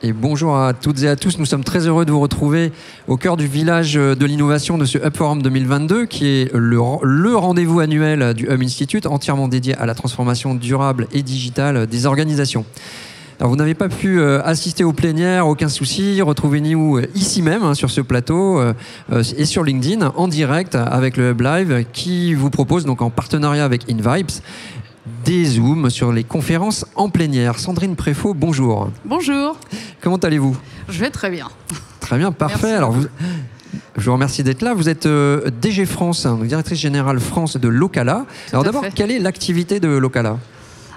Et bonjour à toutes et à tous. Nous sommes très heureux de vous retrouver au cœur du village de l'innovation de ce Hub Forum 2022, qui est le rendez-vous annuel du Hub Institute, entièrement dédié à la transformation durable et digitale des organisations. Alors, vous n'avez pas pu assister aux plénières, aucun souci. Retrouvez-nous ici même, sur ce plateau, et sur LinkedIn, en direct avec le Hub Live, qui vous propose, donc en partenariat avec InVibes, des Zooms sur les conférences en plénière. Sandrine Préfaux, bonjour. Bonjour. Comment allez-vous? Je vais très bien. Très bien, parfait. Merci. Alors, je vous remercie d'être là. Vous êtes DG France, directrice générale France de Locala. Alors d'abord, quelle est l'activité de Locala?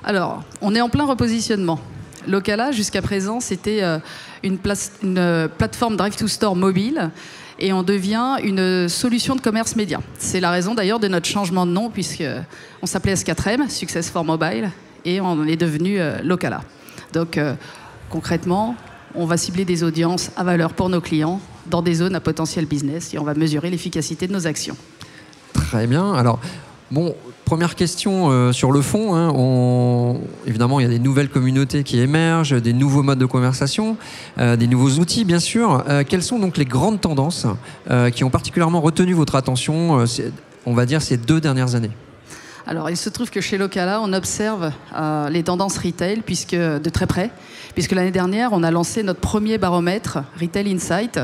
Alors, on est en plein repositionnement. Locala, jusqu'à présent, c'était une plateforme Drive-to-Store mobile, et on devient une solution de commerce média. C'est la raison d'ailleurs de notre changement de nom, puisqu'on s'appelait S4M, Success for Mobile, et on est devenu Locala. Donc concrètement, on va cibler des audiences à valeur pour nos clients dans des zones à potentiel business, et on va mesurer l'efficacité de nos actions. Très bien. Alors, bon, première question sur le fond. Évidemment, il y a des nouvelles communautés qui émergent, des nouveaux modes de conversation, des nouveaux outils, bien sûr. Quelles sont donc les grandes tendances qui ont particulièrement retenu votre attention, on va dire, ces 2 dernières années? Alors, il se trouve que chez Locala, on observe les tendances retail de très près, puisque l'année dernière, on a lancé notre premier baromètre Retail Insight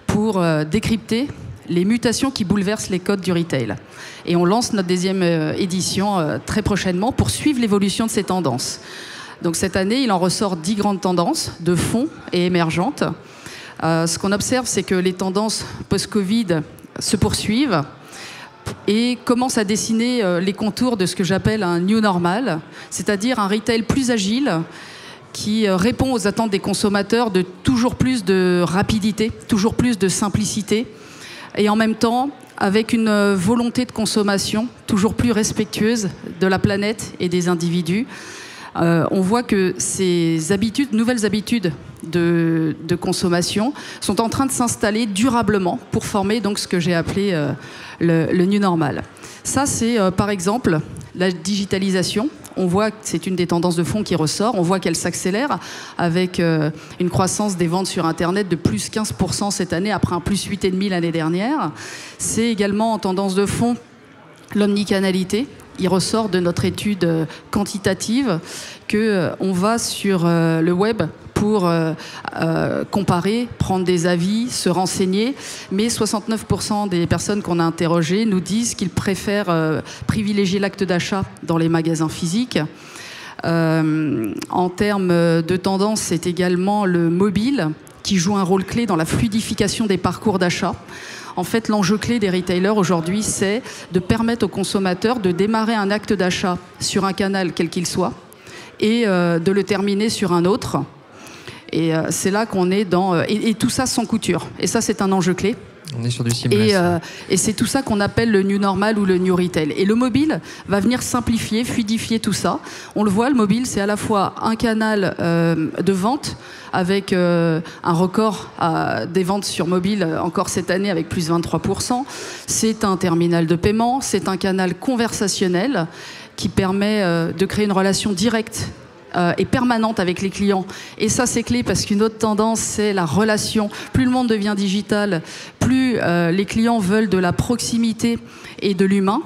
pour décrypter les mutations qui bouleversent les codes du retail. Et on lance notre 2e édition très prochainement pour suivre l'évolution de ces tendances. Donc cette année, il en ressort 10 grandes tendances de fond et émergentes. Ce qu'on observe, c'est que les tendances post-Covid se poursuivent et commencent à dessiner les contours de ce que j'appelle un new normal, c'est-à-dire un retail plus agile qui répond aux attentes des consommateurs de toujours plus de rapidité, toujours plus de simplicité, et en même temps avec une volonté de consommation toujours plus respectueuse de la planète et des individus. On voit que ces nouvelles habitudes de consommation sont en train de s'installer durablement pour former donc ce que j'ai appelé le new normal. Ça, c'est par exemple la digitalisation. On voit que c'est une des tendances de fond qui ressort. On voit qu'elle s'accélère avec une croissance des ventes sur Internet de plus 15% cette année, après un plus 8,5% l'année dernière. C'est également en tendance de fond l'omnicanalité. Il ressort de notre étude quantitative qu'on va sur le web pour comparer, prendre des avis, se renseigner. Mais 69% des personnes qu'on a interrogées nous disent qu'ils préfèrent privilégier l'acte d'achat dans les magasins physiques. En termes de tendance, c'est également le mobile qui joue un rôle clé dans la fluidification des parcours d'achat. En fait, l'enjeu clé des retailers aujourd'hui, c'est de permettre aux consommateurs de démarrer un acte d'achat sur un canal quel qu'il soit et de le terminer sur un autre. Et c'est là qu'on est dans... Et tout ça sans couture. Et ça, c'est un enjeu clé. On est sur du seamless. Et c'est tout ça qu'on appelle le new normal ou le new retail. Et le mobile va venir simplifier, fluidifier tout ça. On le voit, le mobile, c'est à la fois un canal de vente avec un record des ventes sur mobile encore cette année avec plus 23%. C'est un terminal de paiement, c'est un canal conversationnel qui permet de créer une relation directe et permanente avec les clients. Et ça, c'est clé parce qu'une autre tendance, c'est la relation. Plus le monde devient digital, plus les clients veulent de la proximité et de l'humain.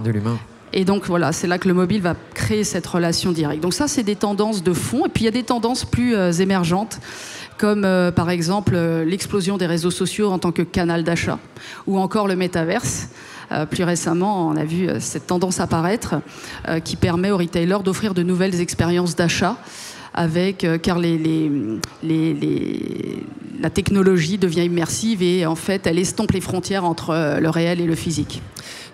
Et donc voilà, c'est là que le mobile va créer cette relation directe. Donc ça, c'est des tendances de fond. Et puis il y a des tendances plus émergentes, comme par exemple l'explosion des réseaux sociaux en tant que canal d'achat, ou encore le métaverse. Plus récemment, on a vu cette tendance apparaître qui permet aux retailers d'offrir de nouvelles expériences d'achat car la technologie devient immersive et en fait, elle estompe les frontières entre le réel et le physique.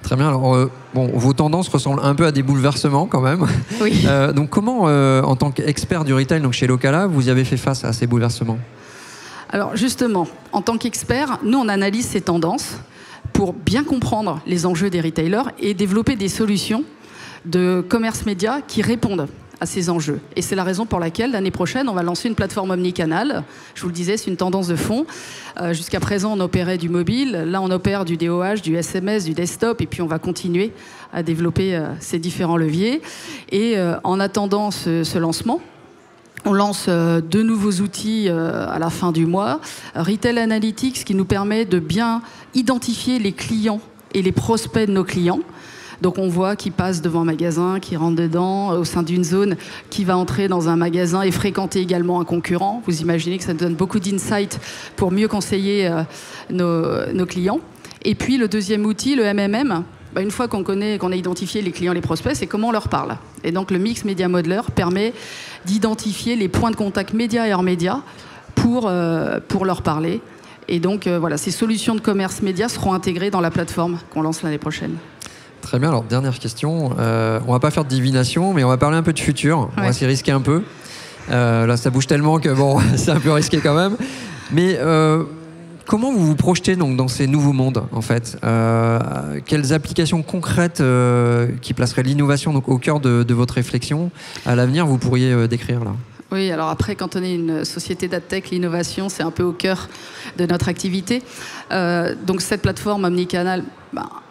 Très bien. Alors, vos tendances ressemblent un peu à des bouleversements quand même. Oui. Donc, comment, en tant qu'expert du retail, donc chez Locala, vous y avez fait face à ces bouleversements? Alors, justement, en tant qu'expert, nous, on analyse ces tendances pour bien comprendre les enjeux des retailers et développer des solutions de commerce média qui répondent à ces enjeux. Et c'est la raison pour laquelle, l'année prochaine, on va lancer une plateforme omnicanal. Je vous le disais, c'est une tendance de fond. Jusqu'à présent, on opérait du mobile. Là, on opère du DOH, du SMS, du desktop. Et puis, on va continuer à développer ces différents leviers. Et en attendant ce lancement, On lance 2 nouveaux outils à la fin du mois. Retail Analytics qui nous permet de bien identifier les clients et les prospects de nos clients. Donc on voit qui passe devant un magasin, qui rentre dedans, au sein d'une zone, qui va entrer dans un magasin et fréquenter également un concurrent. Vous imaginez que ça nous donne beaucoup d'insights pour mieux conseiller nos clients. Et puis le deuxième outil, le MMM, une fois qu'on a identifié les clients, les prospects, c'est comment on leur parle. Et donc le Mix Media Modeler permet d'identifier les points de contact médias et hors médias pour leur parler. Et donc voilà, ces solutions de commerce média seront intégrées dans la plateforme qu'on lance l'année prochaine. Très bien, alors dernière question. On va pas faire de divination, mais on va parler un peu de futur. On va s'y risquer un peu. Là, ça bouge tellement que bon, c'est un peu risqué quand même. Mais comment vous vous projetez donc dans ces nouveaux mondes, en fait? Quelles applications concrètes qui placeraient l'innovation donc au cœur de votre réflexion à l'avenir vous pourriez décrire là? Oui, alors après, quand on est une société d'adtech, l'innovation, c'est un peu au cœur de notre activité. Donc cette plateforme omnicanal,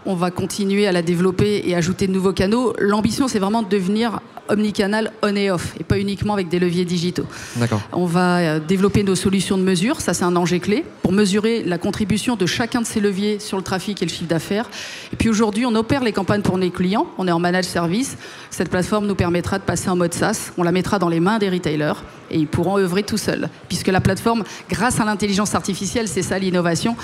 on va continuer à la développer et ajouter de nouveaux canaux. L'ambition, c'est vraiment de devenir omnicanal on et off, et pas uniquement avec des leviers digitaux. D'accord. On va développer nos solutions de mesure, ça c'est un enjeu clé, pour mesurer la contribution de chacun de ces leviers sur le trafic et le chiffre d'affaires. Et puis aujourd'hui, on opère les campagnes pour nos clients, on est en managed service. Cette plateforme nous permettra de passer en mode SaaS, on la mettra dans les mains des retailers, et ils pourront œuvrer tout seuls. Puisque la plateforme, grâce à l'intelligence artificielle, c'est ça l'innovation,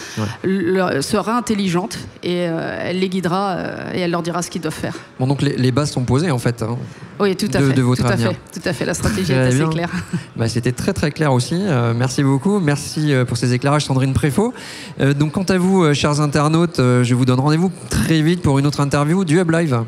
sera intelligente, et elle les guidera, et elle leur dira ce qu'ils doivent faire. Bon, donc les bases sont posées en fait. Hein, oui, tout à fait. De votre avenir. Tout à fait. La stratégie est assez claire. C'était très très clair aussi. Merci beaucoup. Merci pour ces éclairages, Sandrine Préfaux. Donc quant à vous, chers internautes, je vous donne rendez-vous très vite pour une autre interview du Hub Live.